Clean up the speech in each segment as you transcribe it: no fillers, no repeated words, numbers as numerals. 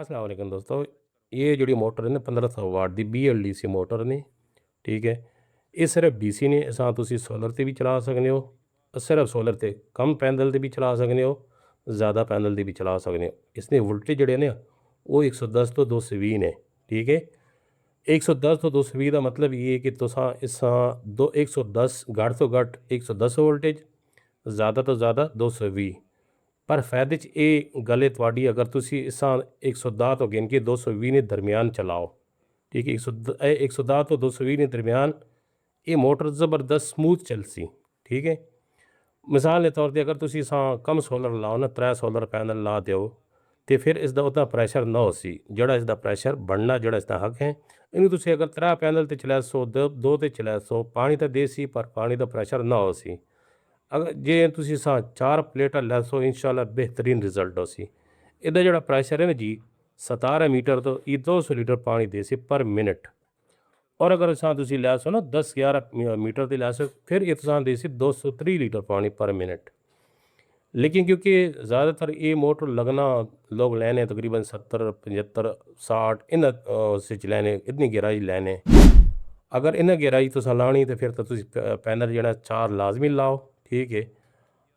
अस्सलाम वालेकुम दोस्तों। ये ਜਿਹੜੀ ਮੋਟਰ ਨੇ 1500 ਵਾਟ ਦੀ BLDC ਮੋਟਰ ਨੇ, ਠੀਕ ਹੈ। ਇਹ ਸਿਰਫ DC ਨੇ, ਅਸਾਂ ਤੁਸੀਂ ਸੋਲਰ ਤੇ ਵੀ ਚਲਾ ਸਕਦੇ ਹੋ। ਸਿਰਫ ਸੋਲਰ ਤੇ ਕਮ ਪੈਨਲ ਤੇ ਵੀ ਚਲਾ ਸਕਦੇ ਹੋ, ज़्यादा पैनल ਦੀ ਵੀ ਚਲਾ ਸਕਦੇ ਹੋ। ਇਸਨੇ ਵੋਲਟੇਜ ਜਿਹੜੇ ਨੇ ਉਹ 110 ਤੋਂ 220 ਨੇ, ਠੀਕ ਹੈ। 110 ਤੋਂ 220 ਦਾ ਮਤਲਬ ਇਹ ਹੈ ਕਿ ਤੁਸਾਂ ਇਸਾਂ 110 ਘੱਟ ਤੋਂ ਘੱਟ 110 ਵੋਲਟੇਜ, ज़्यादा ਤੋਂ ज़्यादा 220। पर फायदे च ये गल थोड़ी अगर तुसी इसा 110 तो गिन के 220 ने दरमियान चलाओ, ठीक है। 110 तो 220 ने दरमियान ये मोटर ज़बरदस्त स्मूथ चलसी, ठीक है। मिसाल के तौर पर अगर तुसी इसा कम सोलर लाओ ना, 3 सोलर पैनल ला दो तो फिर इसका उतना प्रैशर ना हो सी। जड़ा इसका प्रैशर बनना, जड़ा इसका हक है, इन्हू तुसी अगर 3 पैनल तो चला सो, दो तो चला सो, पानी तो दे सी पर पानी का प्रैशर ना हो सी। अगर जे तुसी सा 4 प्लेटा लै सो, इंशाल्लाह बेहतरीन रिजल्ट हो सी। इहदा जिहड़ा प्रैशर है ना जी 17 मीटर तो ये 200 लीटर पानी दे सी पर मिनट। और अगर असां तुसी लै सो ना 10-11 मीटर ते लै सो, फिर ये तुसां दे सी 230 लीटर पानी पर मिनट। लेकिन क्योंकि ज़्यादातर ये मोटर लगना लोग लैने तकरीबन 70, 75, 60 इन उस लैने, इतनी गहराई लैने। अगर इन्हें गहराई तुसां लानी तो फिर तो तुसी पैनल जेह्ड़ा 4 लाजमी लाओ, ठीक है।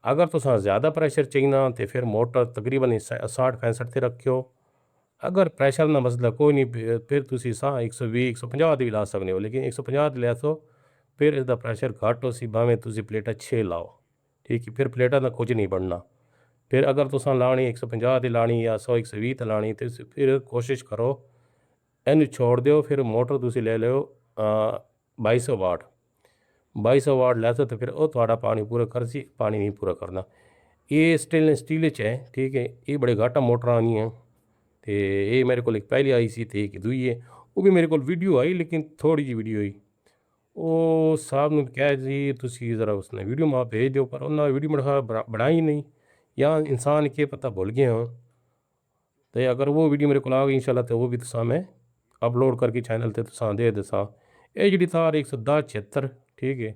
अगर तुसां ज़्यादा प्रैशर चाहिए तो फिर मोटर तकरीबन 60-65 से रखियो। अगर प्रैशर का मसला कोई नहीं, फिर तुसी 120-150 भी ला सकते हो, लेकिन 150 लै सो फिर इसका प्रैशर घट हो सी, भावें तुसी प्लेटा 6 लाओ, ठीक है। फिर प्लेटा का कुछ नहीं बनना। फिर अगर तुसां लानी 150 की लानी या 100-120 लानी तो फिर कोशिश करो इन्हू छोड़ दो। फिर मोटर तुसी ले लो 2200 वाट। 2200 वाट लै सो तो फिर वो थोड़ा पानी पूरा कर सी, पानी नहीं पूरा करना। ये स्टेनलेस स्टील च है, ठीक है। ये बड़े घाटा मोटर आनी है तो ये मेरे को एक पहले आई सी तो एक दुई है, वो भी मेरे को वीडियो आई लेकिन थोड़ी जी वीडियो आई। वो साहब ने कहा जी तुसी ज़रा उसने वीडियो मां भेज दो, पर उन्होंने वीडियो मेरा बनाई नहीं, या इंसान के पता भूल गए हों। तो अगर वो वीडियो मेरे को आ गई इंशाल्लाह तो वो भी तुसा मैं अपलोड करके चैनल पर तुसा दे दसा। ये जी तार 110-76, ठीक है।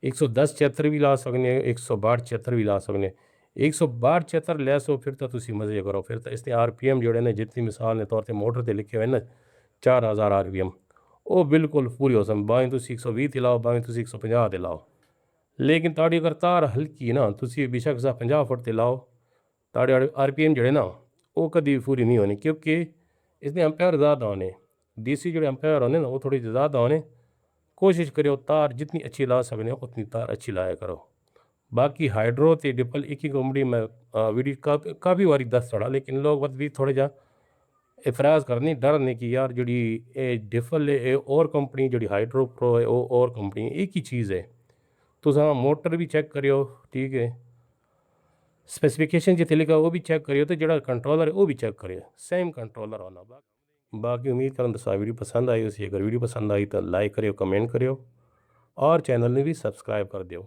110-76 भी ला सकने, 162-76 भी ला सकने। 162-76 लै सो फिर तो तुसी मज़े करो। फिर तो इसके RPM जोड़े ने जितनी मिसाल के तौर पर मोटर पर लिखे हुए ना 4000 RPM, वो बिल्कुल पूरी हो सकती। भावें तुसी 120 ते लाओ, भावें तुसी 150 ते लाओ। लेकिन ताड़ी अगर तार हल्की ना, तुसी बेशक 50 फुट ते लाओ, ताड़े RPM जोड़े ना वो कभी पूरी नहीं होनी, क्योंकि इसमें एम्पेयर ज़्यादा होने। DC जो एम्पेयर होने ना वो थोड़ी ज़्यादा होने। कोशिश करो तार जितनी अच्छी ला सकने हो उतनी तार अच्छी लाया करो। बाकी हाइड्रो ते डिपल एक ही कंपनी में वीडियो काफ़ी बारी दस छड़ा, लेकिन लोग बस भी थोड़ा जा इतराज़ करने डर ने कि यार जी डिफल है और कंपनी, जी हाइड्रो प्रो है वो और कंपनी, एक ही चीज़ है। तुसां मोटर भी चेक करियो, ठीक है। स्पेसिफिकेशन जिते लिखा वो भी चेक करियो, तो जो कंट्रोलर है वो भी चेक करियो, सेम कंट्रोलर होना। बाकी उम्मीद करन तुसा वीडियो पसंद आई उसी। अगर वीडियो पसंद आई तो लाइक करियो, कमेंट करियो और चैनल ने भी सब्सक्राइब कर दियो।